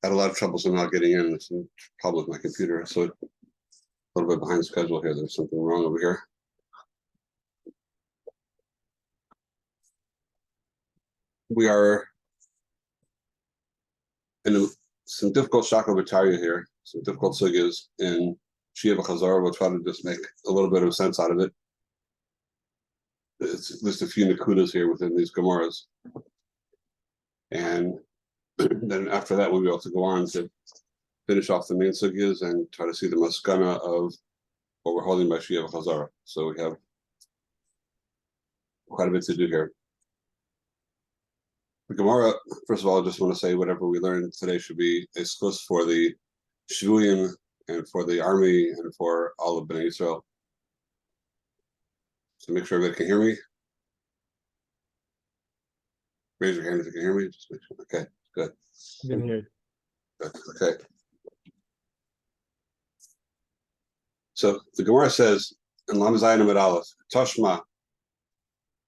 Had a lot of trouble somehow getting in. There's some problem with my computer, so a little bit behind schedule here. There's something wrong over here. We are in some difficult shaka b'tarya here, some difficult sugyas in Shia וחזרה. We'll try to just make a little bit of sense out of it. It's just a few nakudas here within these Gemaras. And then after that, we'll be able to go on to finish off the main sugyas and try to see the maskana of what we're holding by Shia וחזרה. So we have quite a bit to do here. The Gemara, first of all, I just want to say whatever we learned today should be a schus for the Shvuyim and for the army and for all of Bnei Yisrael. So make sure everybody can hear me. Raise your hand if you can hear me. Just make sure. Okay, good. You can hear. Good. Okay. So the Gemara says in Lam Zayin Amud Aleph, Toshma,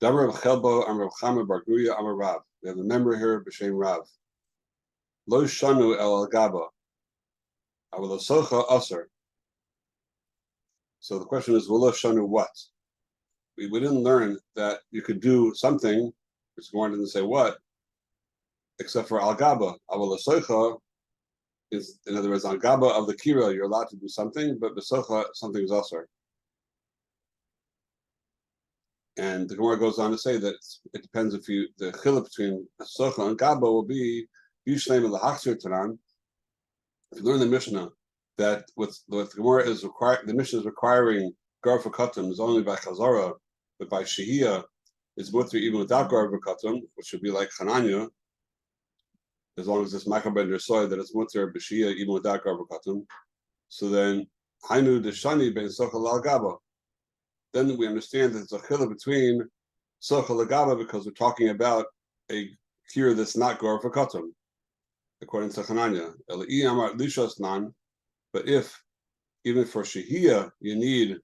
Damar Rav Chelbo Amar Rav Chama Bar Guya Amar Rav. We have a member here, B'Shem Rav. Lo shanu el gaba, avol socha aser. So the question is, lo shanu what? We didn't learn that you could do something, which Gemara didn't say what, except for al gaba. Avol socha is, in other words, on gaba of the kira, you're allowed to do something, but b'socha something is aser. And the Gemara goes on to say that it depends if the chiluk between socha and gaba will be Yishleim of the Haksir Tanan. If you learn the Mishnah that what the Gemara is required, the Mishnah is requiring gar for katum is only by chazara, but by Shahiya is mutter even without gar for katum, which should be like Chananya, as long as it's makabed soy that it's mutter b'shia even without gar for katum. So then Hainu deshani ben socha lal gaba. Then we understand that there's a chiluk between socha lagaba because we're talking about a cure that's not gar for katum, according to Chananya. But if even for Shahiya you need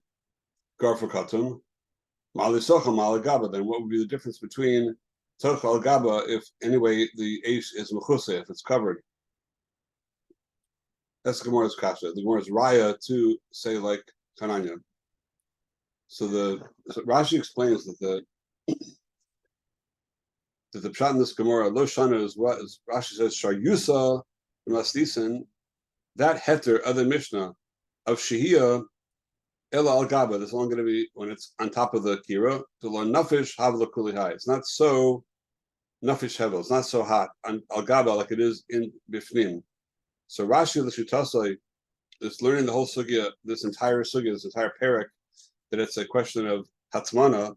gar for katum, mali socha mali gaba, then what would be the difference between socha al gaba if anyway the ace is mechuse, if it's covered? That's the Gemara's kasha. The Gemara's raya to say like Chananya. So Rashi explains that the pshat in this Gemara, lo shana, is what is Rashi says, sharyusa v'maslisin, that heter of the Mishnah of Shahiya ela al gaba, that's only going to be when it's on top of the kira, to learn nafish havla kuli high. It's not so nafish hevel, it's not so hot on al gaba like it is in bifnim. So Rashi l'shutasai is learning the whole sugya, this entire parak, that it's a question of hatmana,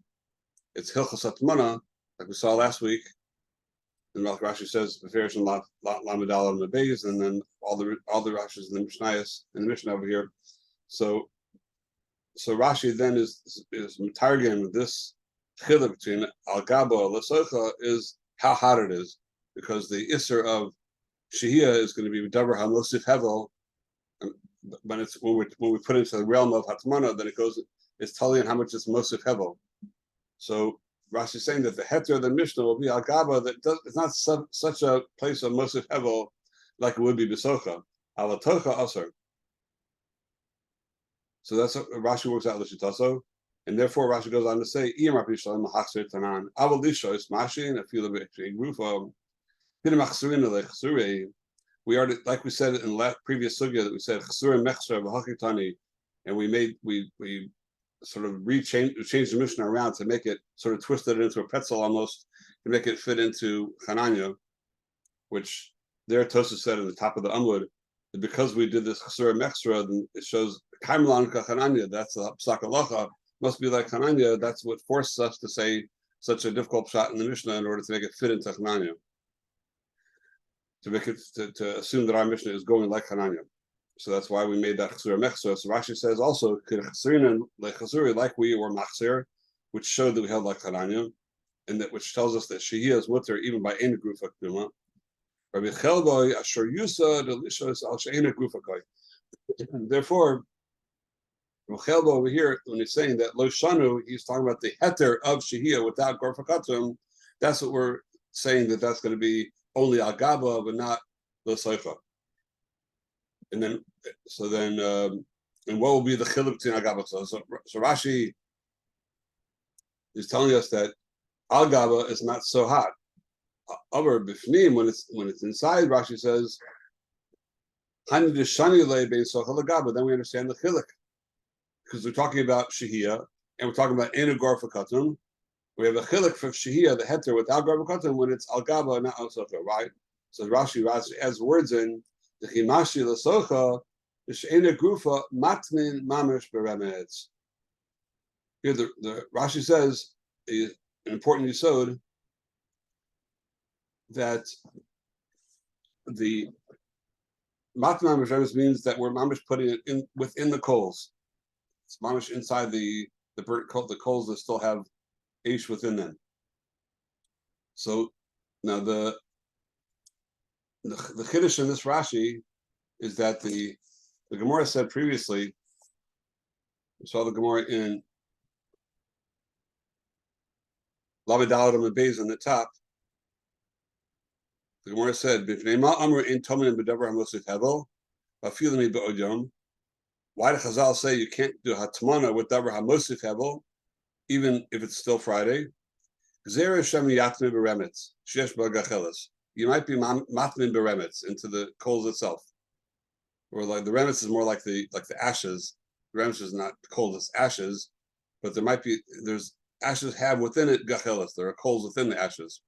it's hilchos hatmana, like we saw last week. And Rashi says beferish and lamadal and mabeis, and then all the Rashis in the Mishnayos in the Mishnah over here. So Rashi then is mitargim this chiluk between al gaba lasocha is how hot it is, because the isser of Shahiya is going to be davar hamosif hevel. When we put it into the realm of hatmana, then it's telling you how much it's mosif hevel. So Rashi is saying that the heter of the Mishnah will be al gaba, it's not such a place of mosif hevel like it would be besocha. Al tocha aser. So that's what Rashi works out l'shitaso, and therefore Rashi goes on to say, "Iyam Rabbi Shalom l'chachzer tanan aval lishos mashin a few bit rufa pinamachzurin lechzurei." We already, like we said in the previous sugya, that we said chzurim mechzer v'hachitani, and we sort of changed the Mishnah around to make it sort of twisted it into a pretzel almost to make it fit into Chananya, which there Tosafos said in the top of the Amud that because we did this chesura mechsra, then it shows kaimlan Chananya. That's a psak halacha, must be like Chananya. That's what forces us to say such a difficult shot in the Mishnah in order to make it fit into Chananya, to make it to assume that our Mishnah is going like Chananya. So that's why we made that chesura mechsra. So Rashi says also like we were machzir, which showed that we held like Chananya, and that which tells us that Shahiya is mutter even by any grufa k'duma. Rabbi Chelboy asher yusa delishos al she'ena grufa koy. Therefore, Rabbi Chelboy over here, when he's saying that lo shanu, he's talking about the heter of Shahiya without gorfa katum. That's what we're saying that that's going to be only al gaba but not the soicha. And then, and what will be the chiluk between al gaba? So Rashi is telling us that al gaba is not so hot. Over bifnim, when it's inside, Rashi says, then we understand the chiluk, because we're talking about Shehiyah, and we're talking about Ein Gar for Katan. We have a chiluk for Shehiyah, the heter, without Gar for Katan, when it's al gaba, not al socha, right? So Rashi adds words in the chimashi l'socha, the she'ena grufa matmin mamish beremetz. Here the Rashi says an important yisod that the matmin mamish means that we're mamish putting it in within the coals. It's mamish inside the burnt coal, the coals that still have ash within them. So now the chiddush in this Rashi is that the Gemara said previously. We saw the Gemara in Lamedaladam and Beis on the top. The Gemara said, why did Chazal say you can't do hatmana with davar hamosif hevel, even if it's still Friday? You might be matmin beremetz into the coals itself, or like the remetz is more like the ashes. The remetz is not coals; it's ashes, but there's ashes have within it gachelas. There are coals within the ashes,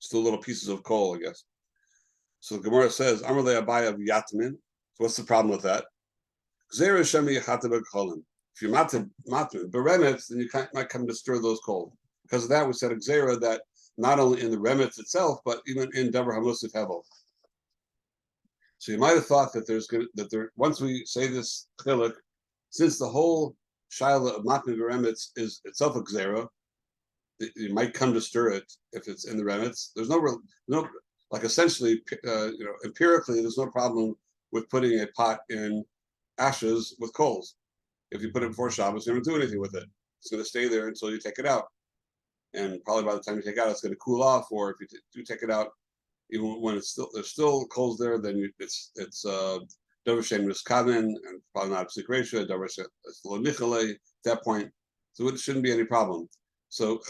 still little pieces of coal, I guess. So the Gemara says, "Amar le Abaya yatmin." So what's the problem with that? If you're matmin beremetz, then you might come to stir those coals. Because of that, we said a gzera that not only in the remetz itself, but even in davar hamosif hevel. So you might have thought that once we say this chiluk, since the whole shaila of matmin beremetz is itself a gzera, you might come to stir it if it's in the remetz. There's no like essentially, empirically, there's no problem with putting a pot in ashes with coals. If you put it before Shabbos, you don't do anything with it. It's going to stay there until you take it out. And probably by the time you take it out, it's going to cool off. Or if you do take it out, even when there's still coals there, then it's davar shem miskaven, and probably not psik ratio. Davar shem lo nichale at that point, so it shouldn't be any problem. So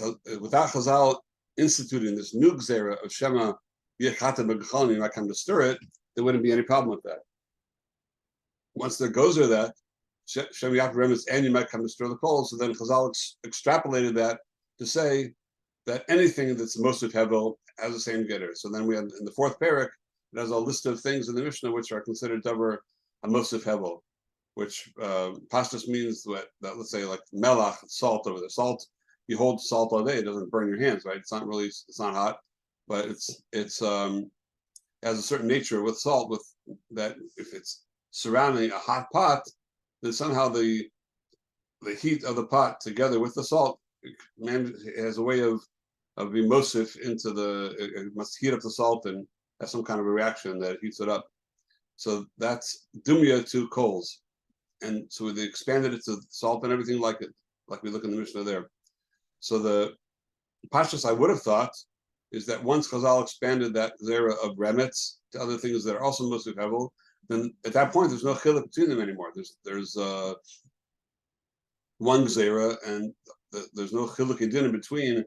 without Chazal instituting this new gzera of shema yechata b'gechalin, you might come to stir it, there wouldn't be any problem with that. Once there goes there that shem yachad remetz, and you might come to stir the coals, so then Chazal extrapolated that to say that anything that's mosif hevel has the same getter. So then we have in the fourth parak, it has a list of things in the Mishnah which are considered davar hamosif hevel, which pashtus means that let's say like melach, salt over there. Salt, you hold salt all day, it doesn't burn your hands, right? It's not hot, but it's has a certain nature with salt, with that if it's surrounding a hot pot, then somehow the heat of the pot together with the salt has a way of being mosif into it must heat up the salt and have some kind of a reaction that heats it up. So that's dumya to coals. And so they expanded it to salt and everything like it, like we look in the Mishnah there. So the pashtus I would have thought is that once Chazal expanded that zera of remetz to other things that are also mosif hevel, then at that point there's no chiluk between them anymore. There's one gzera, and there's no chiluk in between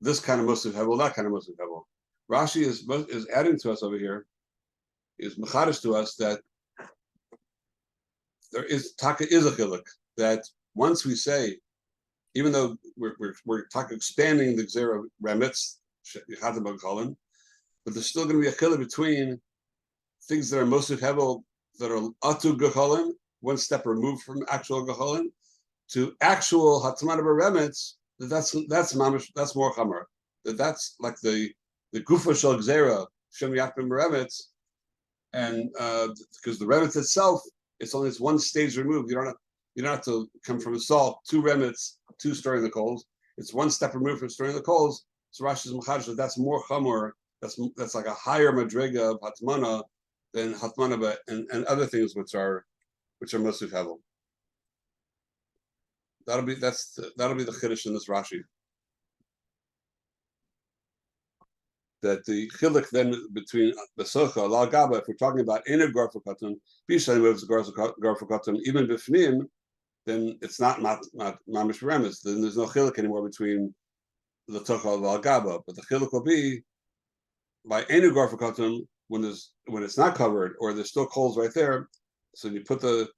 this kind of mosif hevel, that kind of mosif hevel. Rashi is adding to us over here, is mechadish to us that there is taka is a chiluk, that once we say, even though we're taka expanding the gzera remetz, but there's still going to be a chiluk between things that are mosif hevel that are atu gecholim, one step removed from actual gecholim, to actual hatmana beremetz. That's mamish, that's more chamer. That's like the gufa shel gzera shem yakbim beremetz, and because the remetz itself, it's only one stage removed. You don't have to come from the salt to remetz to stirring the coals. It's one step removed from stirring the coals. So Rashi's machadish that's more chamer. That's like a higher madrega of hatmana than hatmana and other things which are mosif hevel. That'll be the chiddush in this Rashi. that the chiluk then between besocha al gaba, if we're talking about inner garfa katan, bishalim of garfa katan, even bifnim, then it's not mamish remes. Then there's no chiluk anymore between the tocha al gaba, but the chiluk will be by inner garfa katan when it's not covered or there's still coals right there. So you put the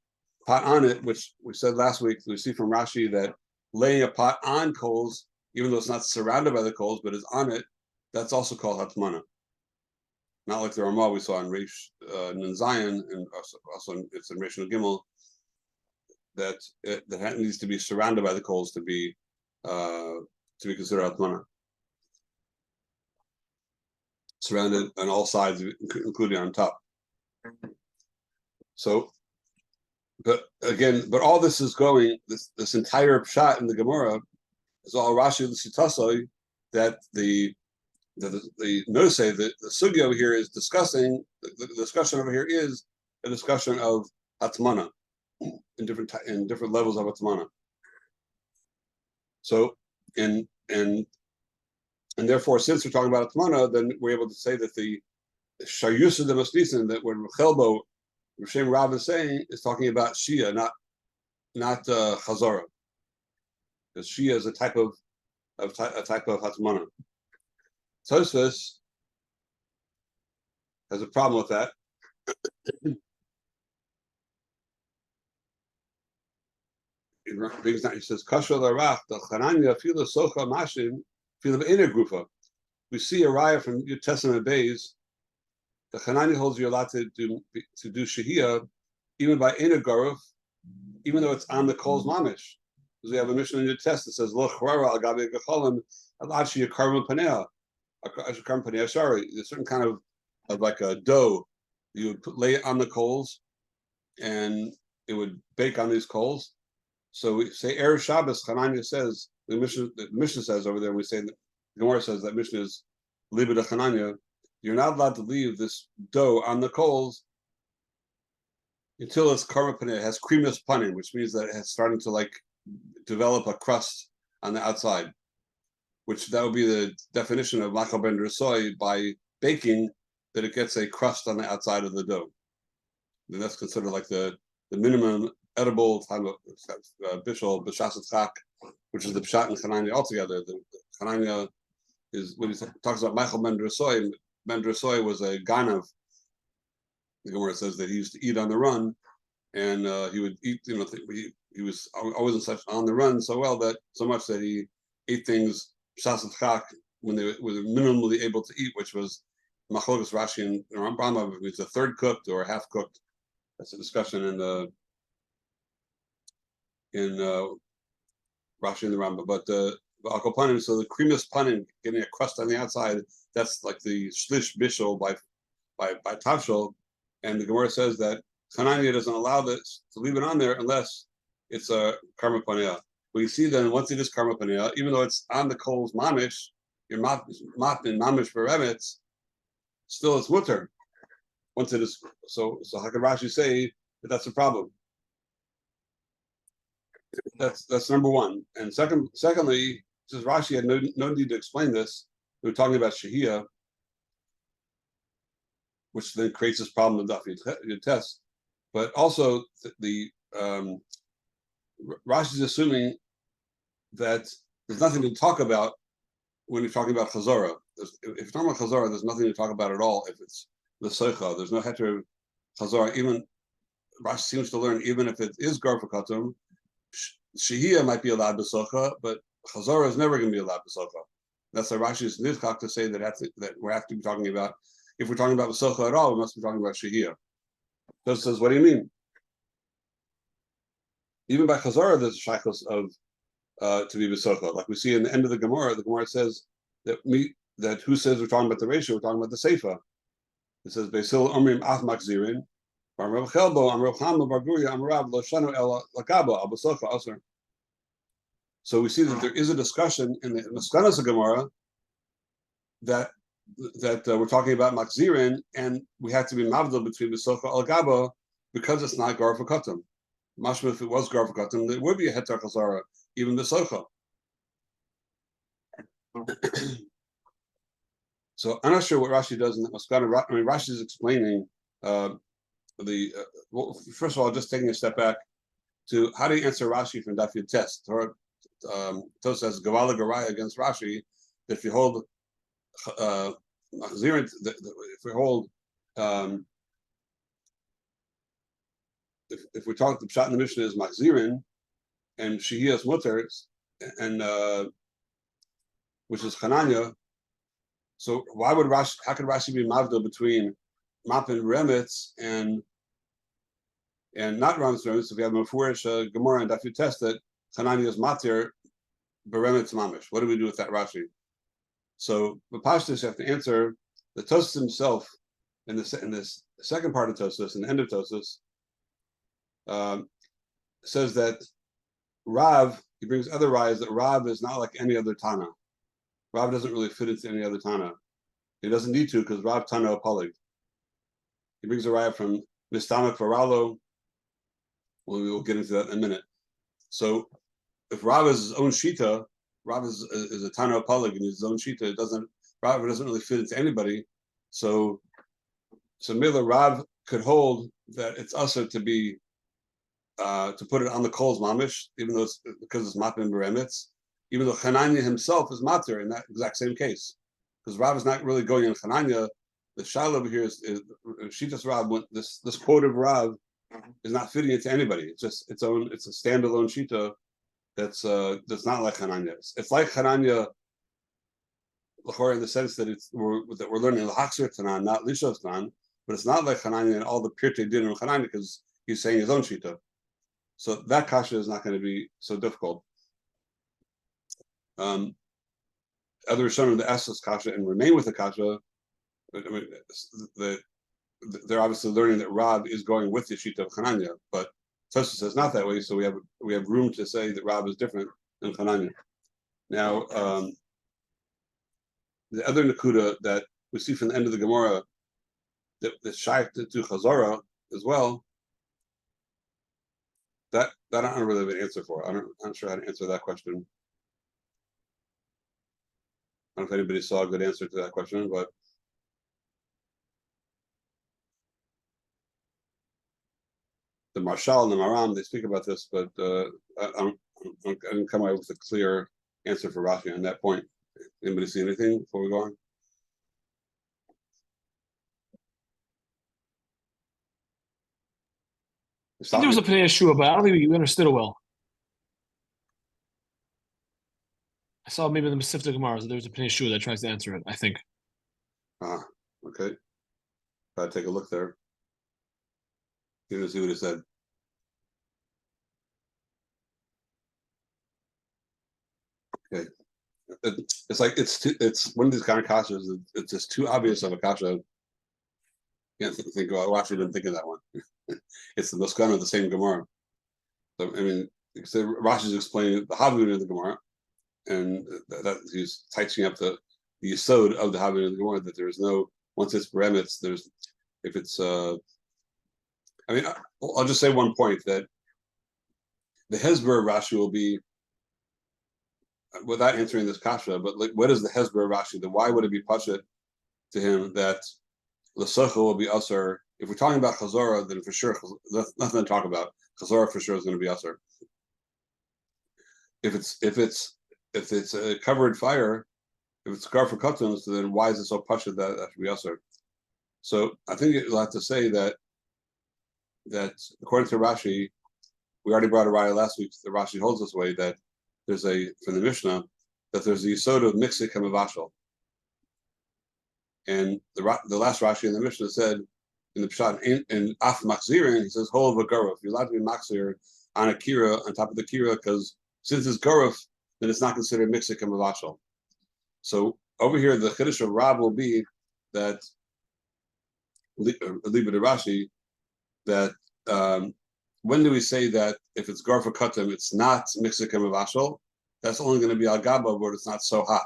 pot on it, which we said last week. We see from Rashi that laying a pot on coals, even though it's not surrounded by the coals, but is on it, that's also called hatmana. Not like the Ramah we saw in Reish Nun Zion, and also it's in Reish Nun Gimel, that that needs to be surrounded by the coals to be considered hatmana. Surrounded on all sides, including on top. So, but all this is going. This entire pshat in the Gemara is all Rashi l'sitasoi that the notice say that the sugya over here is discussing. The discussion over here is a discussion of atmana in different levels of atmana. So and therefore, since we're talking about atmana, then we're able to say that the sharyusa de masnisin, that what Chelbo Rishem Rav is saying is talking about Shia, not Chazara, because Shia is a type of Hatmana. Tosfos has a problem with that. He says, "Kasher l'rach the Chananya fila socha mashim fila b'inei grufa." We see a raya from New Testament Bays. The Chananya holds you allowed to do Shehiyah even by inner garuf, even though it's on the coals mamish. Because we have a mission in the test that says Lo Chwara al Gabi Gacholim al Ashi Karma Panea. Sorry, there's a certain kind of like a dough you would lay it on the coals, and it would bake on these coals. So we say Erev Shabbos. Chananya says the Mishnah says over there. We say that the Gemara says that Mishnah is Liba de Chananya. You're not allowed to leave this dough on the coals until it's karma paneh, it has creaminess panim, which means that it has starting to like develop a crust on the outside, which that would be the definition of machal ben rasoy, by baking, that it gets a crust on the outside of the dough. And that's considered like the minimum edible time of bishul b'shasat chak, which is the pshat and Chananya altogether. The Chananya is when he talks about machal ben rasoy. Ben Drasoy was a ganav. The Gemara says that he used to eat on the run, and he would eat. He was always on the run so much that he ate things shasat chak when they were minimally able to eat, which was machlokas Rashi and Rambam. If it's a third cooked or half cooked, that's a discussion in Rashi and the Rambam. But Akol Panim, so the creaminess panim, getting a crust on the outside, that's like the shlish bishul by tavshol, and the Gemara says that Chananya doesn't allow this to leave it on there unless it's a karma panea. But you see then once it is karma panea, even though it's on the coals mamish, your mat in mamish beremetz, still it's mutter. Once it is so how can Rashi say that that's a problem? That's number one. And secondly, since Rashi had no need to explain this, we were talking about Shehiyah, which then creates this problem of Daf Yud Tes. But also the Rashi is assuming that there's nothing to talk about when you're talking about Chazara. If you're talking about Chazara, there's nothing to talk about at all. If it's the Seicha, there's no heter Chazara. Even Rashi seems to learn, even if it is Garfa Katum, Shehiyah might be allowed B'Socha, but Chazara is never going to be allowed B'Socha. That's why Rashi is nidchak to say that we have to be talking about, if we're talking about B'Socha at all, we must be talking about Shehiyah. So it says, what do you mean? Even by Chazara, there's a shaykhus of to be B'Socha. Like we see in the end of the Gemara says that who says we're talking about the ratio, we're talking about the Seifa. It says, Beisil Omrim Ach Makzirin, Rav Chelbo, Rav Chama, Bar Guria, Rav Lo Shanu El Lakaba, Al B'Socha Aser. So we see that there is a discussion in the Maskanas Gemara that we're talking about Makzirin, and we have to be mavdil between B'Socha Al Gaba because it's not Garfa Katam. Mashma, if it was Garfa Katam, there would be a Heter Chazara, even B'Socha. So I'm not sure what Rashi does in that Maskana. I mean, Rashi is explaining well, first of all, just taking a step back to how do you answer Rashi from Daf Yud Tes? Tos says Gavala Garaya against Rashi. If you hold if we hold if we talk the pshat in the Mishnah is Machzirin and Shehiya's mutter and which is Chananya. So why would Rashi? How could Rashi be mavdil between map and remetz and not remetz remetz? If we have Mefurish Gemara and Daf Yud Tes that Chananya's matir beremetz mamish. What do we do with that Rashi? So the Pashtus you have to answer the Tosfos himself in this second part of Tosfos, in the end of Tosfos, says that Rav, he brings other rayas that Rav is not like any other Tana. Rav doesn't really fit into any other Tana. He doesn't need to because Rav Tana Apalig. He brings a raya from Mistamak Varalo. Well, we will get into that in a minute. So if Rav is his own Shita, Rav is a Tana Apalig and his own Shita, Rav doesn't really fit into anybody. So Mila Rav could hold that it's usher to be to put it on the Kol's Mamish, even though it's because it's Mapim Beremitz, even though Chananya himself is Matir in that exact same case. Because Rav is not really going in Chananya. The Shal over here is Shitas Rav, this quote of Rav is not fitting it to anybody. It's just it's a standalone Shita that's not like Chananya. It's like Chananya in the sense that we're learning L'Haksir Tanan, not Lishos Tanan, but it's not like Chananya and all the Pirtei Din of Chananya because he's saying his own Shita. So that kasha is not going to be so difficult. Other Rishonim the Esses kasha and remain with the kasha. I mean, they're obviously learning that Rav is going with the Shita of Chananya, but Tosfos says not that way. So we have room to say that Rav is different than Chananya. Now, the other nakuda that we see from the end of the Gemara that shaykh to Chazara as well. That I don't really have an answer for. I'm not sure how to answer that question. I don't know if anybody saw a good answer to that question, but the Marshal and the Maram, they speak about this, but I didn't come out with a clear answer for Rashi on that point. Anybody see anything before we go on? I think there was a Pnei Yeshua, but I don't think we understood it well. I saw maybe the Masifta Gemara, so there was a Pnei Yeshua that tries to answer it, I think. Okay. Gotta take a look there. You can see what it said. Okay. It's like it's one of these kind of kashas. It's just too obvious of a kasha. You can't think about. Well, actually, didn't think of that one. It's the Moskana of the same Gemara. So I mean, Rashi is explaining the Havun of the Gemara, and that he's tightening up the yesod of the Havun of the Gemara. That there is no once it's beremitz. There's if it's. I mean, I'll just say one point that the Hezbollah Rashi will be. Without answering this kasha, but like, what is the Hezbollah Rashi? Then why would it be pashut to him that l'socha will be usher? If we're talking about chazara, then for sure, that's nothing to talk about. Chazara for sure is going to be usher. If it's a covered fire, if it's gar for katuns, then why is it so pashut that should be usher? So I think you'll have to say that according to Rashi, we already brought a raya last week. The Rashi holds this way that. There's from the Mishnah that there's a yesod of mixik hamavashal, and the last Rashi in the Mishnah said in the pshat in af machzirin he says hol v'garuf. You're allowed to be machzir on a kira on top of the kira because since it's garuf then it's not considered mixik hamavashal. So over here the chiddush of Rab will be that liba de Rashi that. When do we say that if it's garfa katim, it's not mixik hamavashal? That's only going to be al gaba, but it's not so hot.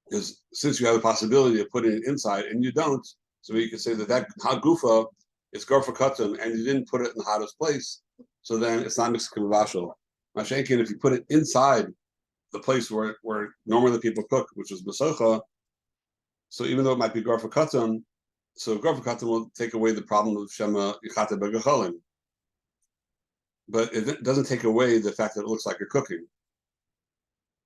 Because since you have the possibility of putting it inside and you don't, so you can say that hot gufa is garfa katim and you didn't put it in the hottest place, so then it's not mixik hamavashal. Mashenkin, if you put it inside the place where normally people cook, which is Besocha. So even though it might be Garfa Katan, so Garfa Katan will take away the problem of Shema Yichata Begacholim. But it doesn't take away the fact that it looks like you're cooking.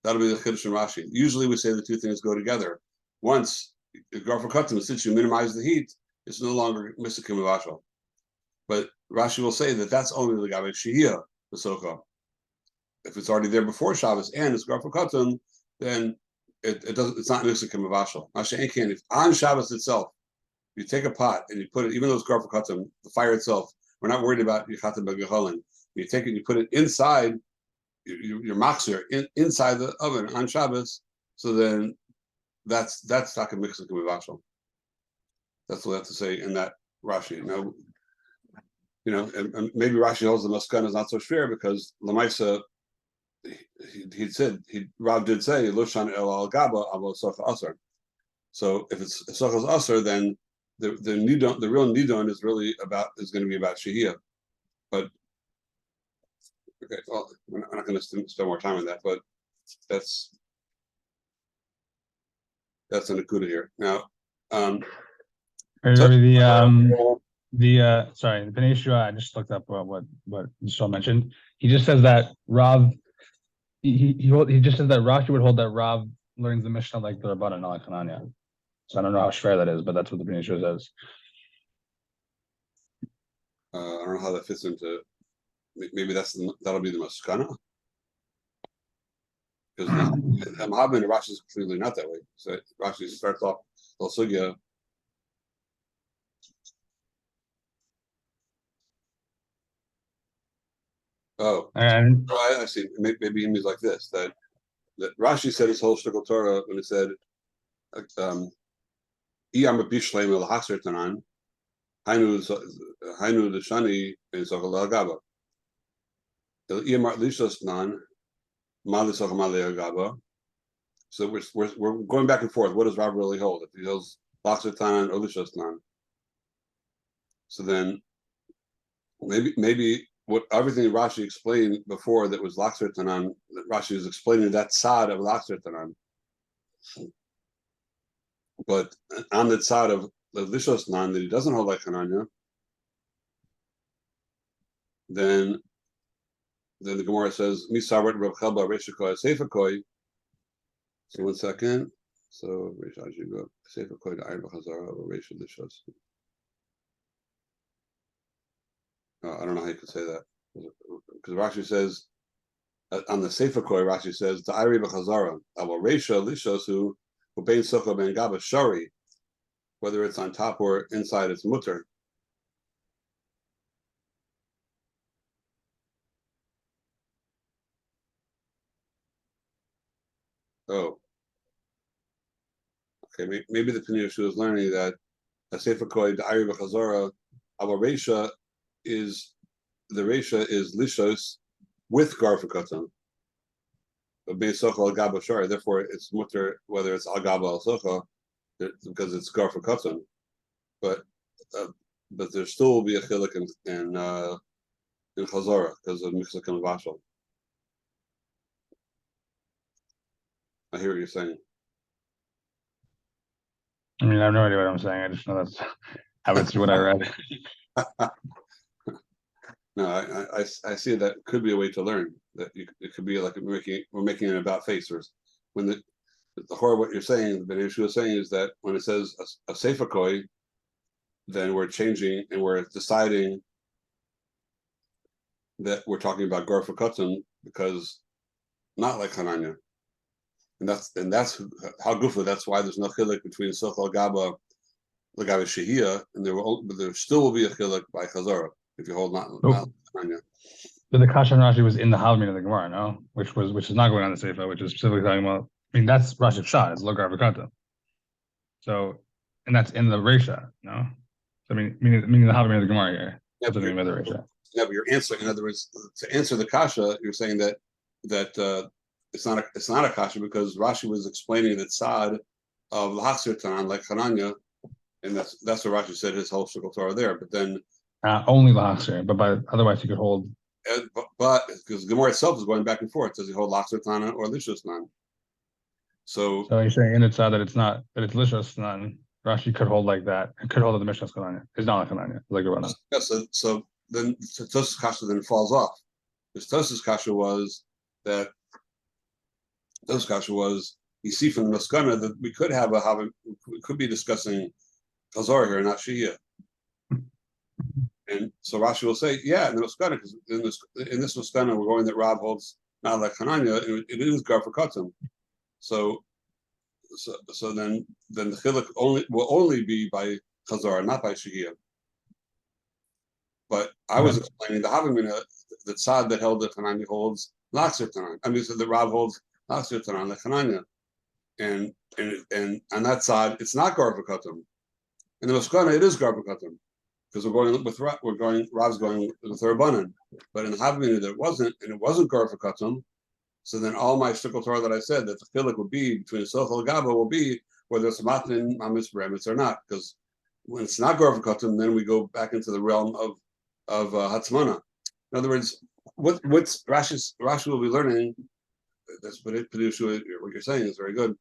That'll be the Chiddush and Rashi. Usually we say the two things go together. Once Garfa Katan, since you minimize the heat, it's no longer Misakim Avashal. But Rashi will say that that's only the Gabe Shehiyah, the Socha. If it's already there before Shabbos and it's Garfa Katan, then it doesn't. It's not Misakim Avashal. If on Shabbos itself, you take a pot and you put it, even though it's Garfa Katan, the fire itself, we're not worried about Yichata Begacholim. You take it, you put it inside your machzor inside the oven on Shabbos. So then that's not a mixing Mivashal. That's what we have to say in that Rashi. Now, and maybe Rashi holds the Maskan is not so fair because Lamaisa, Rav did say Lushan El Al Gaba Avo Socha Asar. So if it's Socha's Asar, then the real nidon is going to be about Shehiyah. But okay, well, I'm not going to spend more time on that, but that's an akuda here. Now, the Bnei Yeshua, I just looked up what Yisrael mentioned. He just says that Rav, he just says that Rashi would hold that Rav learns the Mishnah like the Rabbanan, not like Hananya. So I don't know how fair that is, but that's what the Bnei Yeshua says. I don't know how that fits into. Maybe that'll be the Maskana. Because the Mahabim and Rashi is clearly not that way. So Rashi starts off the Sugya. Oh, and I see. Maybe he means like this: that Rashi said his whole shtickle Torah when it said, "Iyam b'bishleim el haser tanan, hainu the shani in sochal gaba." So we're going back and forth. What does Rav really hold? If he holds Laksar Tanan or Lishos Tanan. So then maybe what everything Rashi explained before that was Laksar Tanan, Rashi was explaining that side of Laksar Tanan. But on that side of the Lishos Tanan that he doesn't hold like Hananya, then the Gemara says, "Misaret Rav Chelba Reishakoi Seifakoi." So 1 second. So Reishajigo Seifakoi to Ayr וחזרה or Reisha Lishos. I don't know how you could say that because Rashi says on the Seifakoi, Rashi says the Ayr וחזרה or Reisha Lishos who bein Socha ben Gaba Shari, whether it's on top or inside, it's mutter. Oh, okay. Maybe the Pnei Yeshua is learning that a Sefer Koi, the Ayri B'Chazora, our Reisha is Lishos with Garfa Katan. But being Socha al Gaba Shari, therefore it's mutter whether it's al Gaba al Socha because it's Garfa Katan. But there still will be a chilik in Chazora because of Mixak and Vashal. I hear what you're saying. I mean, I have no idea what I'm saying. I just know that's how it's what I read. No, I see that could be a way to learn. That it could be like we're making an about face. Or when the horror what you're saying, the Bnei Yeshua is saying is that when it says a sefer koi, then we're changing and we're deciding that we're talking about Garfa Katan because not like Hananya. And that's how Gufa. That's why there's no chilek between Sochal Gaba, Lagabe Shehiyah, and but there still will be a chilek by Chazara if you hold not Hananya. But the Kashan Rashi was in the Halmin of the Gemara, no, which is not going on the Sefer, which is specifically talking about. I mean, that's Rashi Shah. It's Lo Garfa Katan. So, and that's in the Reisha, no. So, I mean the Halmin of the Gemara here. Yeah, but you're answering. In other words, to answer the kasha, you're saying that it's not a kasha because Rashi was explaining that side of l'hachzir tanan like Hananya, and that's what Rashi said his whole shtickle Torah there. But then only l'hachzir, but otherwise you could hold but because Gemara itself is going back and forth, does he hold Laksar Tana or Lishus Nan? So you're saying in its that it's not that it's lishus none. Rashi could hold like that. It could hold that the Mishnah's Kananya. It's not like Kananya. Like Rabbanan. yeah, so then Tosas Kasha then falls off. Because Tosas Kasha was that Tosas Kasha was you see from the Maskana that we could have we could be discussing Chazor here, not Shia. And so Rashi will say, yeah, in the Maskana, because in this Maskana we're going that Rav holds not like Hananya, it is Gar for Katzim. So then the chiluk will only be by Chazara, not by Shehiyah. But I was explaining the Havamina, the tzad that held that Hananya holds Laksir Tanan. I mean, so the Rav holds Laksir Tanan, like Hananya. And on that side, it's not Gar for Katzim. In the Maskana, it is Gar for Katzim. Because Rav's going with the Rabbanan. But in the Havamina, there wasn't, and it wasn't Gar for Katzim. So then all my shtickle Torah that I said that the chiluk would be between Sochel Gaba will be whether it's Matin, Mamis, Bremitz or not. Because when it's not Gorv Kotum, then we go back into the realm of Hatzmana. In other words, what's Rashi will be learning, that's what you're saying is very good.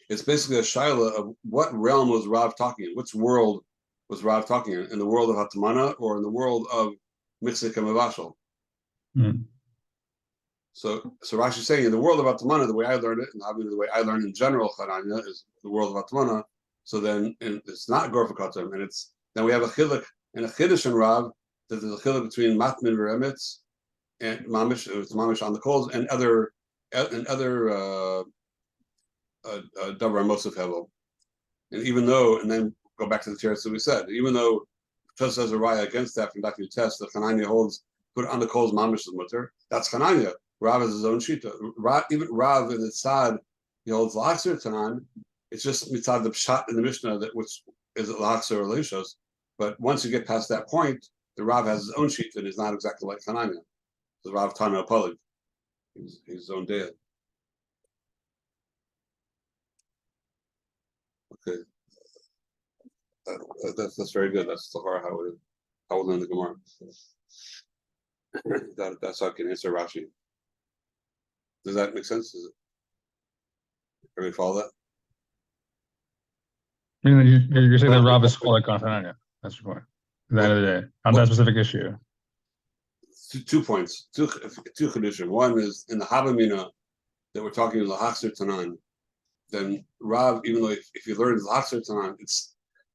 It's basically a shaila of what realm was Rav talking in, which world was Rav talking in the world of Hatzmana or in the world of Mitzvah Kamavashal. So Rashi's saying in the world of Atmana, the way I learned it, and obviously the way I learned in general Charanya is the world of Atmana. So then it's not Gorfa Katam, and then we have a chiluk and a chiddush and Rav that there's a chiluk between Matmin Remetz and Mamish on the coals and other Davar Mosef Hevel. And then go back to the teretz that we said, even though just as a raya against that from Dr. Test, that Hananya holds put on the coals Mamish is mutter, that's Hananya. Rav has his own shita. Even Rav in the tzad, he holds Laksir Tanan. It's just mitzad the pshat in the Mishnah that which is Laksir or Lishos. But once you get past that point, the Rav has his own shita and is not exactly like Hananya. The Rav Tana Apalig. He's his own dad. Okay. That's very good. That's the hard how we learn the Gemara. That's how I can answer Rashi. Does that make sense? Everybody follow that? I mean, you're saying that Rav is like on Hananya. That's your point. At the end of the day, on that specific issue. 2 points. Two conditions. One is in the Havamina that we're talking Lahakser Tanan. Then Rav, even though if you learn Lahakser Tanan,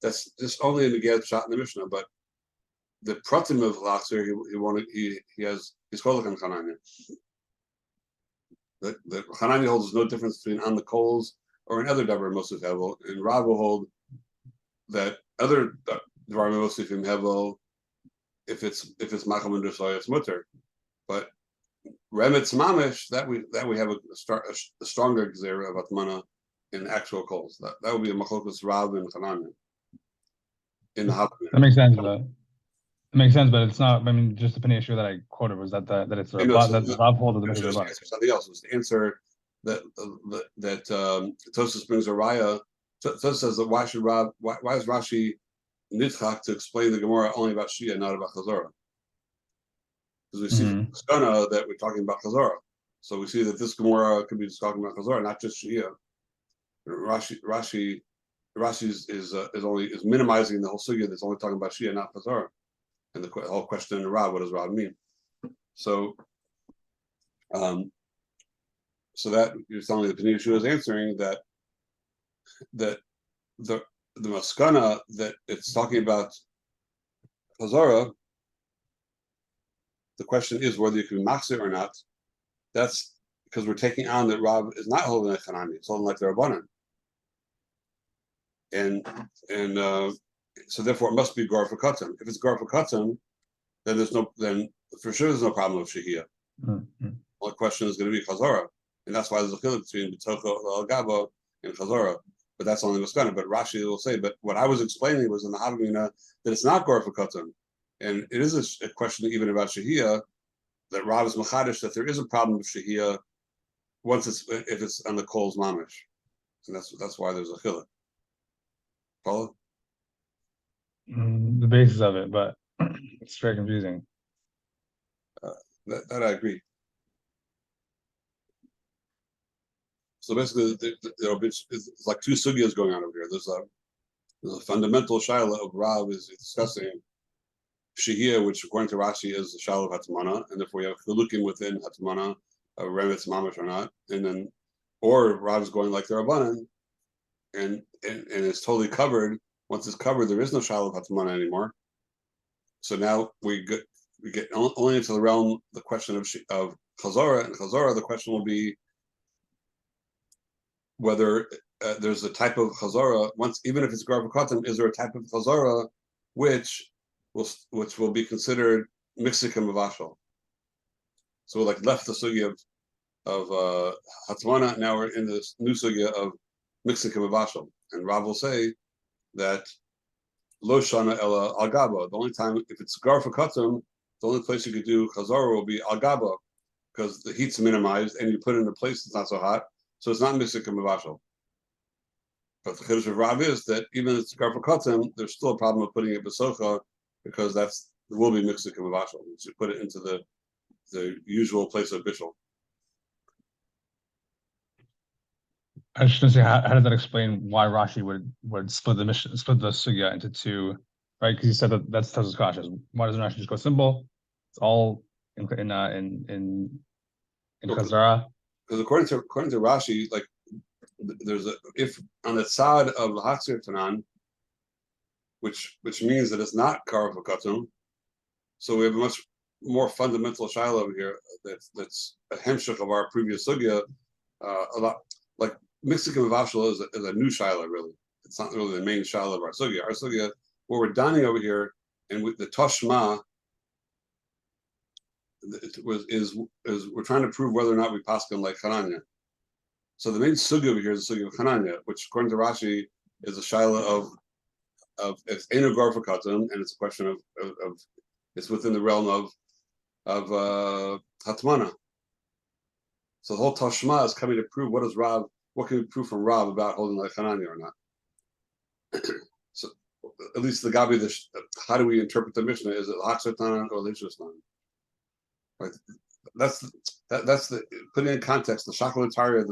that's just only in the Gad shot in the Mishnah, but the pratim of Laksir, he's called on Hananya. The Hananya holds no difference between on the coals or in other Davar Mosif Hevel, and Rav will hold that other Davar Mosif Hevel, if it's Macham and Drusay, it's mutter. But Remetz Mamish, that we have a stronger Gzera of Atmana in actual coals. That would be a Machlokas Rav and Hananya. In the Havamina. That makes sense, though. It makes sense, but it's not. I mean, just the Pnei issue that I quoted was that it's a that Rav hold of the Mishnah. Something else was the answer that Tosas brings a raya. Tosas says that why is Rashi nitchak to explain the Gemara only about Shia, not about Chazara? Because we see from Skana that we're talking about Chazara, so we see that this Gemara could be just talking about Chazara, not just Shia. Rashi is minimizing the whole sugya that's only talking about Shia, not Chazara. And the whole question in Rav, what does Rav mean? So that you're telling me the Pnei Yeshua is answering that the maskana that it's talking about Chazara. The question is whether you can be machzir or not. That's because we're taking on that Rav is not holding a Chanami; it's holding like the Rabbanan. And so therefore it must be Gar for Katzim. If it's Gar for Katzim, then for sure there's no problem with Shehiyah. All the question is going to be Chazara. And that's why there's a chiluk between B'tocho al-Gaba and Chazara. But that's only Maskana. But Rashi will say, but what I was explaining was in the Havamina that it's not Gar for Katzim. And it is a question even about Shehiyah, that Rav is Machadish, that there is a problem with Shehiyah if it's on the Kohl's Mamish. And that's why there's a chiluk. Follow? The basis of it, but it's very confusing. That I agree. So basically, it's like two sugyas going on over here. There's a fundamental shaila of Rav is discussing Shehiyah, which according to Rashi is the shaila of Hatmana, and if we have Chilukim within Hatmana, Remetz Mamash or not, and then, or Rav is going like the Rabbanan, and it's totally covered. Once it's covered, there is no shaila of Hatmana anymore. So now we get only into the realm, the question of Chazara, and Chazara, the question will be whether there's a type of Chazara, even if it's Garva Katan, is there a type of Chazara which will be considered Mixikim of Ashal? So we left the sugya of Hatmana, now we're in this new sugya of Mixikim of Ashal. And Rav will say that Lo Shana Ella Al Gaba. The only time, if it's Garva Katan, the only place you could do Chazara will be Al Gaba, because the heat's minimized and you put it in a place that's not so hot. So it's not Mixikim Mavashal. But the Chiddush of Rav is that even if it's Garfa Kotim, there's still a problem of putting it Besocha, because there will be Mixikim Mavashal. You should put it into the usual place of Bishul. I was just gonna say, how does that explain why Rashi would split the sugya into two, right? Because you said that's Tosa's cautious. Why doesn't Rashi just go simple? It's all in Chazara. Because according to Rashi, there's if on the side of the Hatzir Tanan, which means that it's not Karaf Katum, so we have a much more fundamental shaila over here that's a hemshech of our previous sugya. A lot like Mixikim Vashal is a new shaila, really. It's not really the main shaila of our sugya. Our sugya, what we're dining over here, and with the Toshma, is we're trying to prove whether or not we paskin like Hananya. So the main sugya over here is the sugya of Hananya, which according to Rashi is a shaila of it's Eino Garfa Katan, and it's a question of it's within the realm of Hatmana. So the whole Tashma is coming to prove what can we prove from Rav about holding like Hananya or not. So at least the Gabi, how do we interpret the Mishnah? Is it Laksatan or Lishustan? Right. That's the putting in context. The Shakalataria,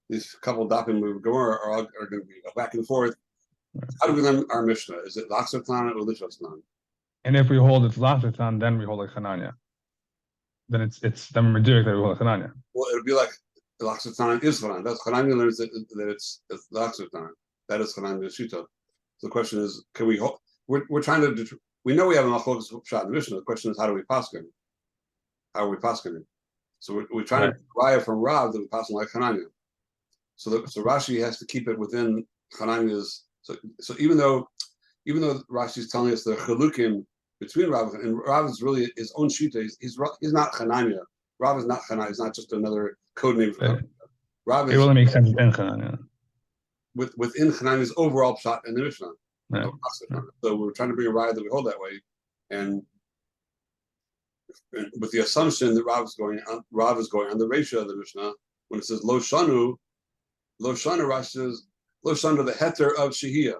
these couple dapim with Gemara are going to be back and forth. How do we learn our Mishnah? Is it Laksatan or Lishustan? And if we hold it's Laksatan, then we hold like Hananya. Then it's then we're doing that we hold like Hananya. Well, it would be like Laksatan is Hananya. That's Hananya learns that it's Laksatan. That is Hananya Shita. So the question is, can we hold? We're trying to. We know we have a machlokes shot in the Mishnah. The question is, how do we paskin? How are we paskin it? So we're trying to raya from Rav that we paskin like Hananya. So Rashi has to keep it within Hananya's. So even though Rashi is telling us the chalukim between Rav and Rav is really his own shita. He's not Hananya. Rav is not Hananya. He's not just another code name for Hananya. Rav is. It really makes sense in Hananya. Within Hananya's overall shot in the Mishnah. Yeah. So we're trying to bring a raya that we hold that way, and with the assumption that Rav is going on the ratio of the Mishnah when it says Lo Shanu, Rashi says Lo Shanu, the heter of Shehiyah.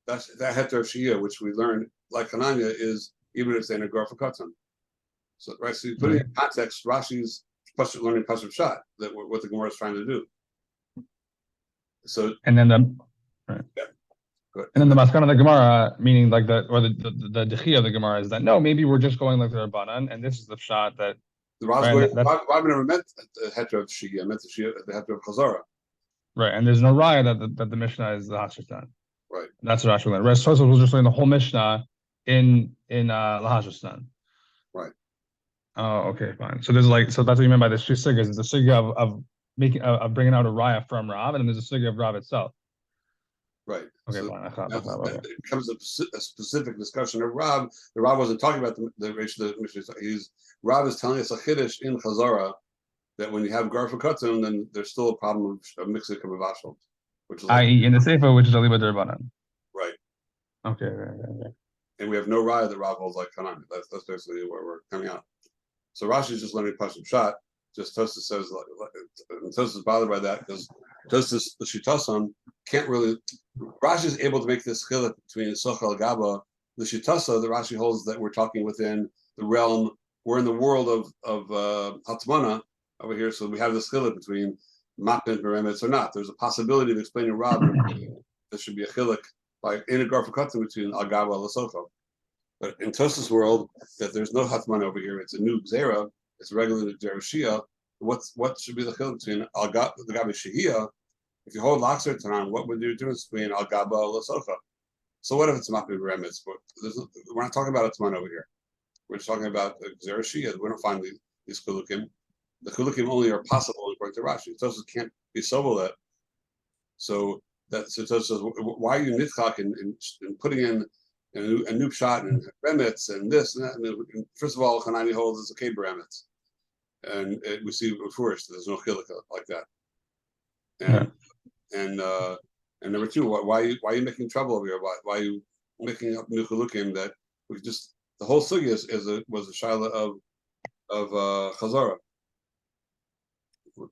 That's that heter of Shehiyah, which we learned like Hananya is even if it's in a Garfa Katan. So right, so you put it in context, Rashi's learning Pasuk Shot, that what the Gemara is trying to do. So and then the the maskana of the Gemara, meaning like the dechia of the Gemara, is that no, maybe we're just going like the Rabbanan, and this is the shot that the Rav never meant the heter of Shehiyah, meant the heter of Chazara. Right, and there's no raya that the Mishnah is the Hashustan. Right. That's what Rashi learned. Rest Tosos was just learning the whole Mishnah in Lahashustan. Right. Oh, okay, fine. So that's what you meant by the two sigas. It's a siga of bringing out a raya from Rav, and then there's a siga of Rav itself. Right. Okay, so fine. It becomes a specific discussion of Rav. The Rav wasn't talking about the ratio of the Mishnah. Rav is telling us a chiddush in Chazara that when you have Garfa Katum, then there's still a problem of mixing Kamavashal, which is i.e. in the Sefer, which is Aliba Derbanan. Right. Okay, right. And we have no raya that Rav holds like Hanan. That's basically where we're coming out. So Rashi is just learning Pashim Shot. Just Tosas says, Tosas is bothered by that because Tosas, the Shitasan, can't really. Rashi is able to make this chiluk between Sochal Gaba. The Shitasa, the Rashi holds that we're talking within the realm we're in the world of Hatmana over here, so we have the chiluk between Mapin and Beremetz or not. There's a possibility of explaining Rab. There should be a chiluk like in a Garfakatan between Al Gaba and Lasocha. But in Tosas world, that there's no Hatmana over here, it's a new Zera, it's a regular Zera. What should be the chiluk between Al Gaba and Shehia? If you hold Laxer Tanan, what would you do between Al Gaba and Lasocha? So what if it's Mapin and Beremetz? We're not talking about Hatmana over here. We're talking about Zera Shia. We don't find these chulukim. The chulukim only are possible according to Rashi. Tosas can't be sober that. So Tosas says, why are you nitchak and putting in a new shot and remetz and this and that? And first of all, Hanani holds it's a K remetz, and we see first there's no chiluk like that. And number two, why are you making trouble over here? Why are you making up new chulukim that we just the whole sugya was a shaila of Chazara.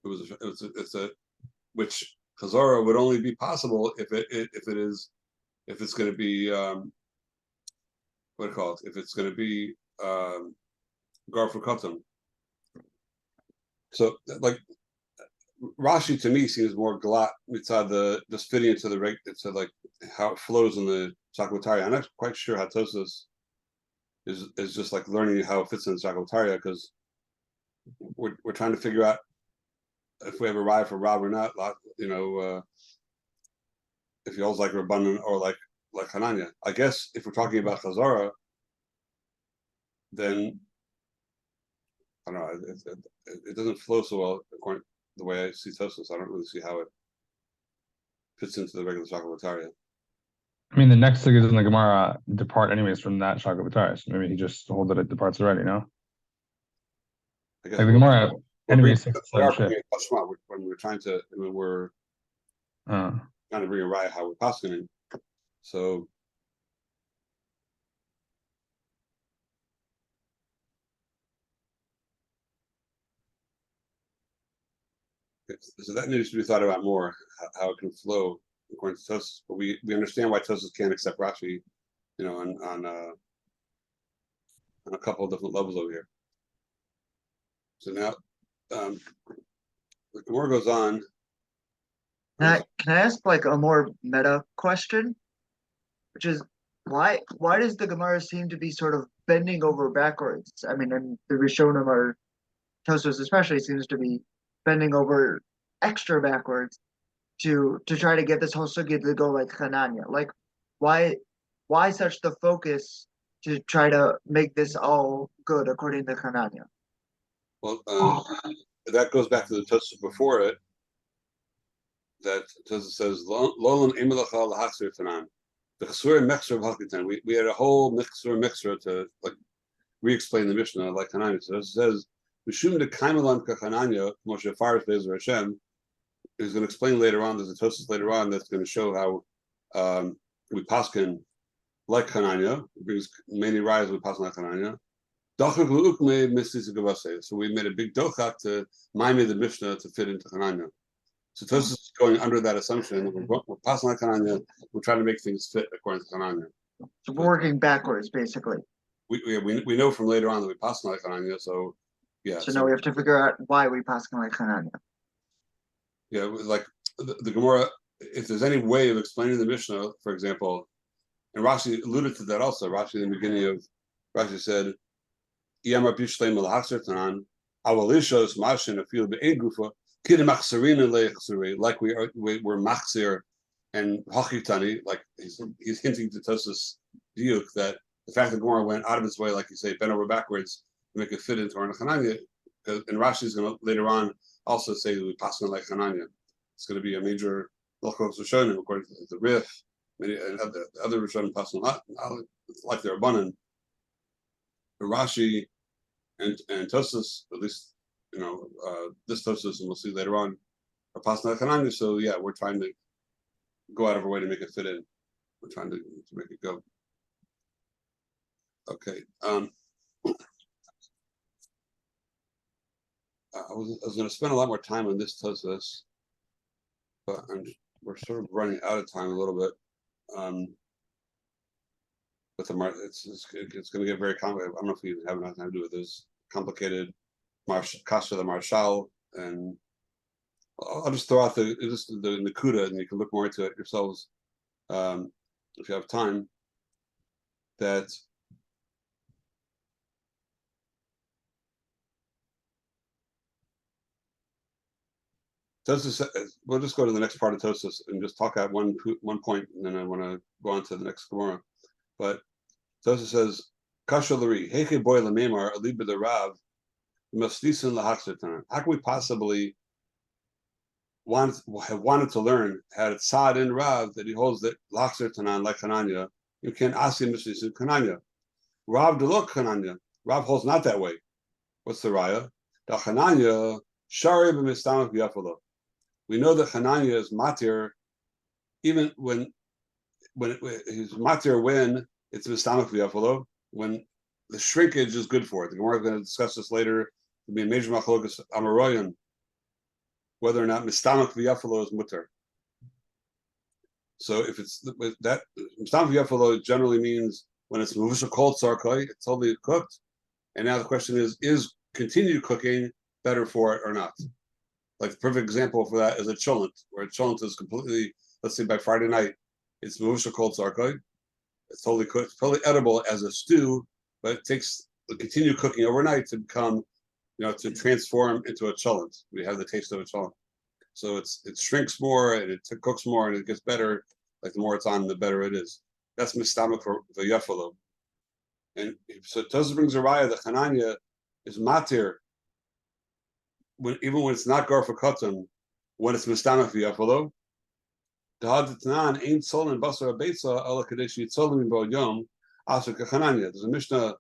It's a which Chazara would only be possible if it's going to be what do you call it? If it's going to be Gar for Katan. So like Rashi to me seems more glatt mitzad the just fitting into the to like how it flows in the Shakotari. I'm not quite sure how Tosas is just like learning how it fits in the Shakotari because we're trying to figure out if we have a ride for Rob or not. If he holds like Rabbanan or like Hananya. I guess if we're talking about Chazara, then I don't know. It doesn't flow so well according to the way I see Tosas. I don't really see how it fits into the regular Shakotari. I mean, the next sugyas in the Gemara depart anyways from that Shakotari. So maybe he just holds that it departs already, no? I guess like the Gemara, anyways, when we're trying to, we're trying to bring a right how we're passing it. So that needs to be thought about more, how it can flow according to Tosas. But we understand why Tosas can't accept Rashi, on a couple of different levels over here. So now the Gemara goes on. Can I ask like a more meta question, which is why does the Gemara seem to be sort of bending over backwards? I mean, and the Rishonim or Tosfos especially seems to be bending over extra backwards to try to get this whole sugya to go like Hananya. Like, why such the focus to try to make this all good according to Hananya? Well, that goes back to the Tosfos before it. That Tosfos says, "Lolam imelacha lahachzir tanan." The chesur mixer of hakitan. We had a whole mixer to like re-explain the Mishnah like Hananya. So it says, "Mishum de kaimelan kachananya Moshe Faris Bezer Hashem." He's going to explain later on. There's a Tosfos later on that's going to show how we paskin like Hananya. It brings many rayas we paskin like Hananya. So we made a big dochak to mime the Mishnah to fit into Hananya. So Tosfos is going under that assumption. We're passing like Hananya. We're trying to make things fit according to Hananya. So we're working backwards, basically. We know from later on that we pass like Hananya. So yeah. So now we have to figure out why we pass like Hananya. Yeah, like the Gemara. If there's any way of explaining the Mishnah, for example, and Rashi alluded to that also. Rashi in the beginning of Rashi said, like we're machzir and hachitani, like he's hinting to Tosfos diuk that the fact that Gemara went out of its way, like you say, bent over backwards to make it fit into our Hananya, and Rashi is going to later on also say that we pass on like Hananya. It's going to be a major lochos Rishonim according to the Rif, many and other Rishonim pass on like they're abundant. Rashi and Tosfos, at least this Tosfos, and we'll see later on, are passing like Hananya. So yeah, we're trying to go out of our way to make it fit in. We're trying to make it go. Okay. I was going to spend a lot more time on this Tosfos, but we're sort of running out of time a little bit. With the it's going to get very complicated. I don't know if we even have enough time to do with this. complicated kasha the marshal, and I'll just throw out the nakuda, and you can look more into it yourselves if you have time. That Tosus, we'll just go to the next part of Tosus and just talk at one point, and then I want to go on to the next Gemara. But Tosus says, "Kasha l'ri heke boy lememar aliba the Rav mastisen lahachzertanan." How can we possibly have wanted to learn had it sad in Rav that he holds that lahachzertanan like Hananya? You can ask him mastisen Hananya. Rav delok Hananya. Rav holds not that way. What's the raya? The Hananya shari b'mistamak b'yafalo. We know that Hananya is matir, even when he's matir when it's mistamach v'yafalo, when the shrinkage is good for it. The Gemara is going to discuss this later. It'll be a major machlokas amaroyan, whether or not mistamach v'yafalo is mutter. So if it's that mistamach v'yafalo generally means when it's muvusha cold sarkoi, it's totally cooked. And now the question is continued cooking better for it or not? Like the perfect example for that is a cholent, where a cholent is completely, let's say by Friday night, it's muvusha called sarkoi. It's totally cooked, totally edible as a stew, but it takes the continued cooking overnight to become, to transform into a cholent. We have the taste of a cholent. So it shrinks more and it cooks more and it gets better. Like the more it's on, the better it is. That's mistamach for yafalo. And so Tosus brings a raya that Hananya is matir. Even when it's not gar for katan, when it's mistamach v'yafalo, the haditanan ain't sold in basar abeitza ala kadeshi yitzolim bo yom aser kachananya. There's a Mishnah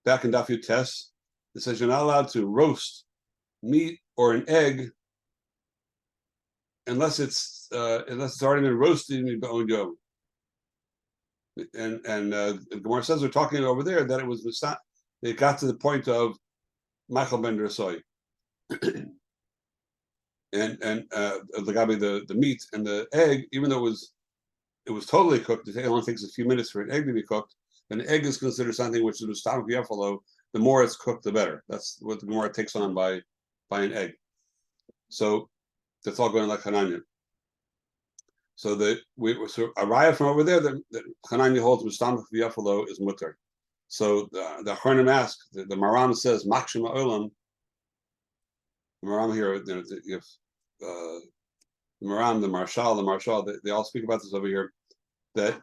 back in Daf Tes that says you're not allowed to roast meat or an egg unless it's already been roasted in bo yom. And Gemara says we're talking over there that it got to the point of Michael ben Drasoy. and the meat and the egg, even though it was totally cooked, it only takes a few minutes for an egg to be cooked. And the egg is considered something which is mistamach v'yafalo. The more it's cooked, the better. That's what the Gemara takes on by an egg. So that's all going like Hananya. So a raya from over there that Hananya holds mistamach v'yafalo is mutter. So the Achronim ask, the Maram says makshim ha'olam. The Maram here, if the Maram, the Marshal, they all speak about this over here. That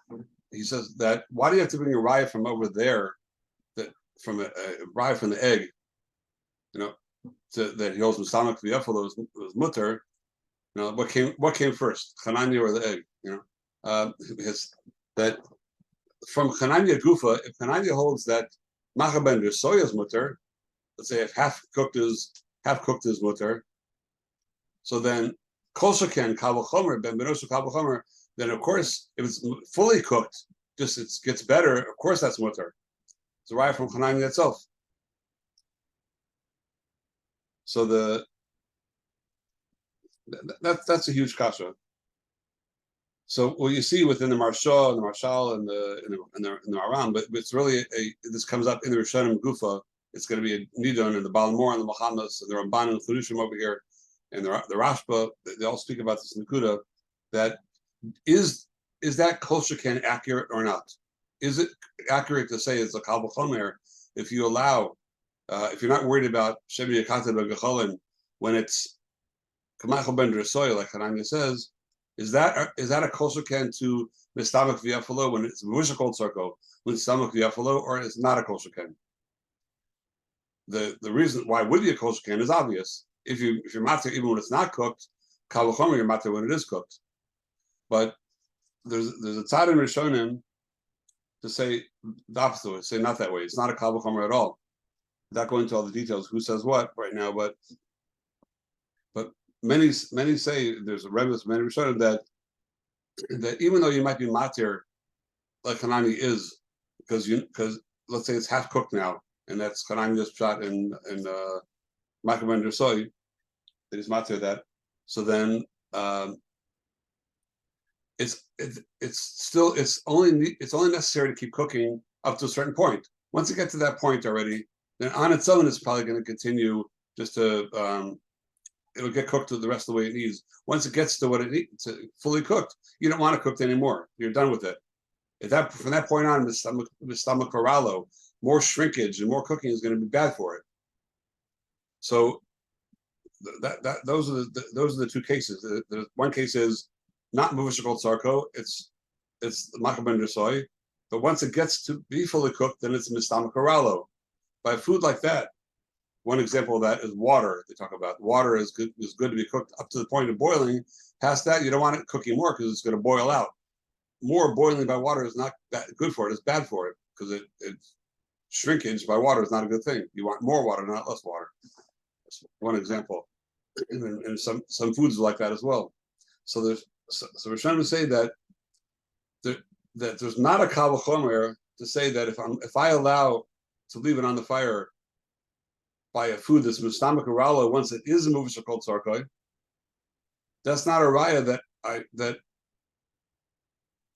he says that why do you have to bring a raya from over there, that from a raya from the egg, that he holds mistamach v'yafalo was mutter. What came first, Hananya or the egg? That from Hananya Gufa, if Hananya holds that machaben soya is mutter, let's say if half cooked is mutter, so then kol sheken kal v'chomer ben benoshu kal v'chomer, then of course if it's fully cooked, just it gets better. Of course that's mutter. It's a raya from Hananya itself. So that's a huge kasha. So what you see within the Marshal and the Maram, but it's really this comes up in the Rishonim Gufa. It's going to be a Nidon and the Balamor and the Muhammads and the Ramban and the Cherushim over here, and the Rashba. They all speak about this Nakuda. That is that kol sheken accurate or not? Is it accurate to say it's a kal v'chomer if you allow, if you're not worried about shebi yakata b'gecholin when it's kamachal ben drasoy like Hananya says? Is that a kol sheken to mistamach v'yafalo when it's muvusha kol tzarko when it's mistamach v'yafalo, or it's not a kol sheken? The reason why would be a kol sheken is obvious. If you're matir even when it's not cooked, kal v'chomer you're matir when it is cooked. But there's a tzad in Rishonim to say the opposite, say not that way. It's not a kal v'chomer at all. Without going into all the details, who says what right now, but many say there's a rebbe, many Rishonim that even though you might be matir like Hanani is, because let's say it's half cooked now, and that's Hanani just shot in Michael ben Drasoy, that is matir that. So then it's only necessary to keep cooking up to a certain point. Once you get to that point already, then on its own it's probably going to continue just to it'll get cooked to the rest of the way it needs. Once it gets to what it needs to fully cooked, you don't want it cooked anymore. You're done with it. If that from that point on, the stomach corallo, more shrinkage and more cooking is going to be bad for it. So those are the two cases. The one case is not muvashakol sarko. It's makaben dersoy. But once it gets to be fully cooked, then it's mistama corallo. By food like that, one example of that is water. They talk about water is good to be cooked up to the point of boiling. Past that, you don't want it cooking more because it's going to boil out. More boiling by water is not good for it. It's bad for it because it's shrinkage by water is not a good thing. You want more water, not less water. That's one example. And some foods are like that as well. So we're trying to say that there's not a kal v'chomer to say that if I allow to leave it on the fire by a food that's mustamik urala once it is a muvashakol tzarkoi, that's not a raya that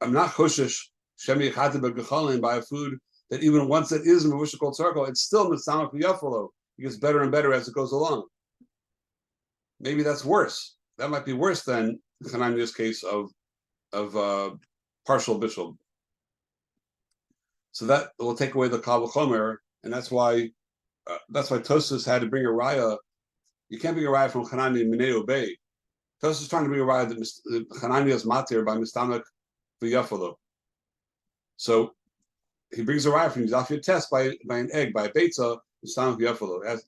I'm not choshesh shemi yachate b'gechalin by a food that even once it is a muvashakol tzarkoi, it's still mustamik v'yafalo. It gets better and better as it goes along. Maybe that's worse. That might be worse than Hananiah's case of partial bishul. So that will take away the kal v'chomer, and that's why Tosfos had to bring a raya. You can't bring a raya from Hananiah Minei Obey. Tosfos is trying to bring a raya that Hananiah is matir by mistamak v'yafalo. So he brings a raya from Yizafia test by an egg, by a beitza, mistamak v'yafalo.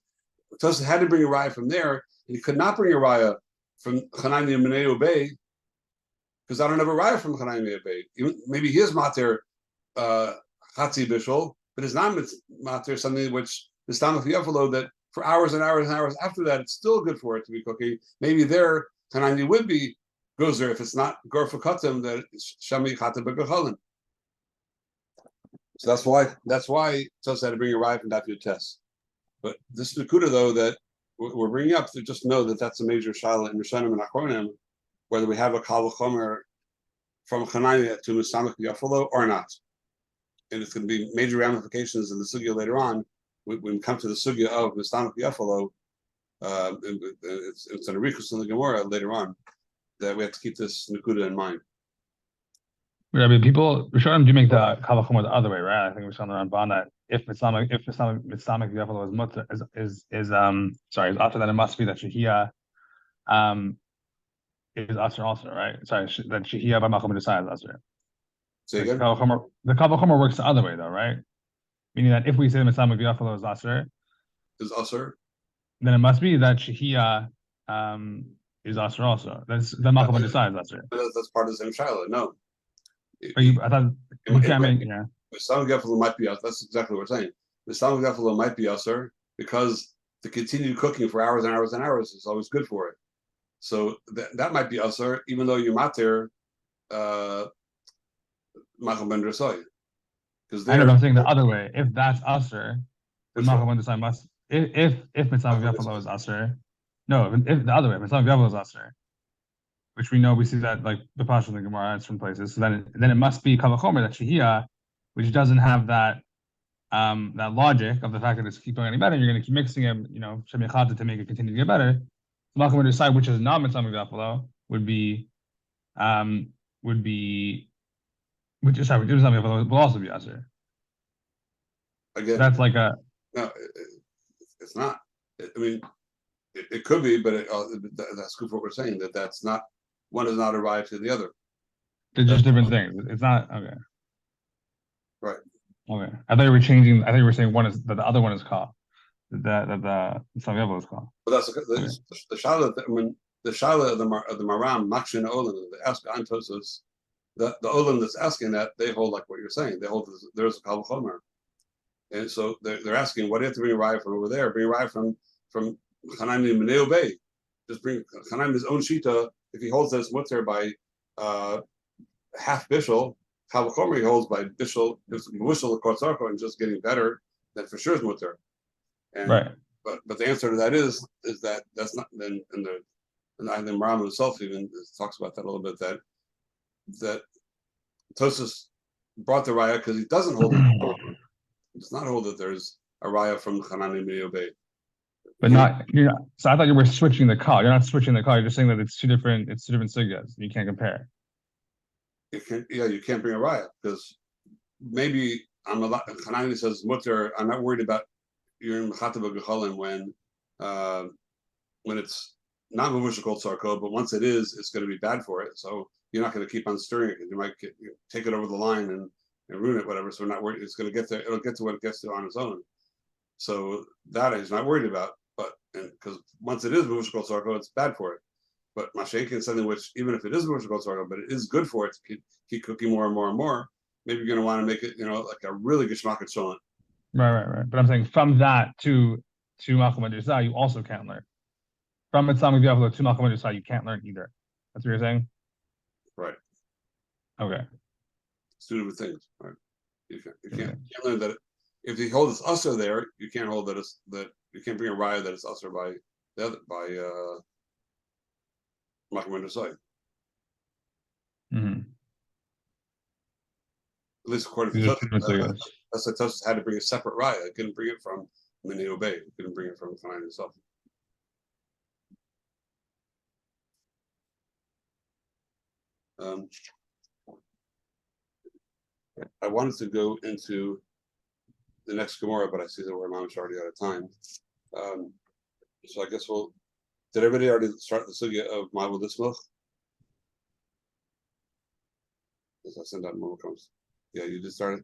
Tosfos had to bring a raya from there, and he could not bring a raya from Hananiah Minei Obey because I don't have a raya from Hananiah Minei Obey. Maybe he is matir Chatzi bishul, but it's not matir something which is stamach yafalo that for hours and hours and hours after that it's still good for it to be cooking. Maybe there Hanani would be gozer if it's not gorfakatim that shami chata b'gachalin. So that's why Tos had to bring a raya from Dafyot test. But this Nakuda though that we're bringing up to just know that that's a major shala in Rishonim and Achronim, whether we have a kal v'chomer from Hananiah to Misamach Yafalo or not. And it's going to be major ramifications in the sugya later on. When we come to the sugya of Mistamak Yafalo, it's an arichus in the Gemara later on that we have to keep this Nakuda in mind. Yeah, I mean, Rishonim do make the kal v'chomer the other way, right? I think we saw on the Ramban that if Mistamak Yafalo is mutter is after that it must be that Shehia is asur also, right? Sorry, that Shehia by Makom Desai is asur. Say again? The kal v'chomer works the other way, though, right? Meaning that if we say Mistamak V'yafalo is asur, then it must be that Shehia is asur also. That's the Makom Desai is asur. That's part of the same shiloh. No. I thought we can't make Mistamak Yafalo might be asur. That's exactly what we're saying. Mistamak Yafalo might be asur because the continued cooking for hours and hours and hours is always good for it. So that might be asur, even though you're matir Machal ben Drasoy. I know, but I'm saying the other way. If that's asur, then Machal ben Drasoy must. If Mitzvah V'yafalo is asur, no. If the other way, Mitzvah V'yafalo is asur, which we know we see that like the Pasha in the Gemara and some places. So then it must be kal v'chomer that Shehia, which doesn't have that logic of the fact that it's keep going any better. You're going to keep mixing it, shem yachata to make it continue to get better. Machal ben Drasoy, which is not Mitzvah V'yafalo, would be which is sorry, will also be asur. Again, that's like no, it's not. I mean, it could be, but that's good for what we're saying. That's not one is not a raya to the other. They're just different things. It's not okay. Right. Okay. I thought you were changing. I thought you were saying one is that the other one is called that the Savyavo is called. But that's the shala. I mean, the shala of the Maram Makshin Olam. The ask Antosas. The Olam that's asking that, they hold like what you're saying. They hold there's a kal v'chomer, and so they're asking, what do you have to bring a raya from over there? Bring a raya from Hananiah Minei Obey. Just bring Hananiah's own shita. If he holds that it's mutter by half bishul, kal v'chomer he holds by bishul. If bishul kotzarko and just getting better, then for sure is mutter. Right. But the answer to that is that that's not. Then I think Maram himself even talks about that a little bit. That Tosfos brought the raya because he doesn't hold it. He does not hold that there's a raya from Hanani Miyobei. But not, you're not, so I thought you were switching the call. You're not switching the call. You're just saying that it's two different sugyas. You can't compare. You can't bring a raya because maybe I'm a lot. Hanani says mutter. I'm not worried about you're in Mechataba Gecholim when it's not Mavushakol Sarko, but once it is, it's going to be bad for it. So you're not going to keep on stirring it because you might take it over the line and ruin it, whatever. So we're not worried. It's going to get there. It'll get to what it gets to on its own. So that he's not worried about. But because once it is Mavushakol Sarko, it's bad for it. But Mashenkin is something which, even if it is Mavushakol Sarko, but it is good for it to keep cooking more and more and more. Maybe you're going to want to make it, like a really Geshmak Cholent. Right. But I'm saying from that to Malchum Adusah, you also can't learn. From Mitzvah Diavolo to Malchum Adusah, you can't learn either. That's what you're saying? Right. Okay. It's two different things. Right. You can't learn that if he holds this usher there, you can't hold that you can't bring a raya that it's usher by the other Malchum Adusah. Mm-hmm. At least according to Tosfos, that's why Tosfos had to bring a separate raya. It couldn't bring it from Minei Obey. It couldn't bring it from Hanan himself. I wanted to go into the next Gemara, but I see that we're already out of time. So I guess did everybody already start the sugya of Ma'avul Dismilch? As I send out more comes. Yeah, you just started.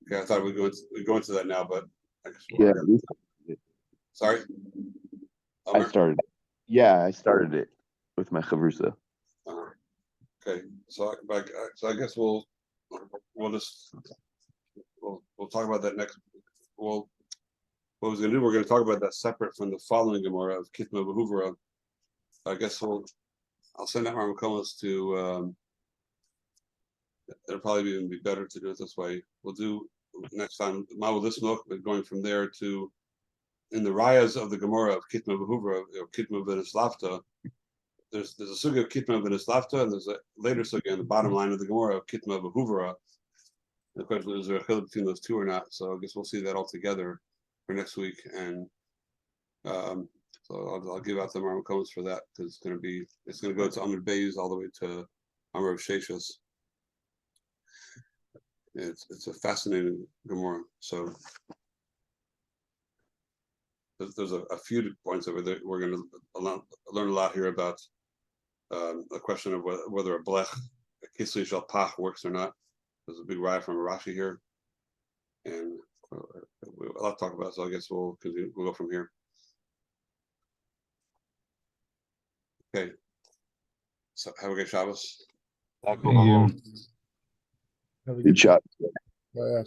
Okay, I thought we'd go into that now, but I guess sorry. I started. Yeah, I started it with my chavrusa. Okay, so I guess we'll talk about that next. Well, what we're going to do? We're going to talk about that separate from the following Gemara of Kitma V'Huvra. I guess I'll send out my Makomas to. It'll probably even be better to do it this way. We'll do next time Ma'avul Dismilch, but going from there to in the rayas of the Gemara of Kitma V'Huvra or Kitma V'Nislafta. There's a sugya of Kitma V'Nislafta, and there's a later sugya in the bottom line of the Gemara of Kitma V'Huvra. The question is there a chiluk between those two or not? So I guess we'll see that all together for next week, and so I'll give out the Marmakomas for that because it's going to go to Amud Beis all the way to Amar of Sheshus. It's a fascinating Gemara. So there's a few points over there. We're going to learn a lot here about a question of whether a blech, a kisli shel pach, works or not. There's a big raya from Rashi here, and a lot to talk about. So I guess we'll go from here. Okay. So have a good Shabbos. Thank you. Good shot. Yeah.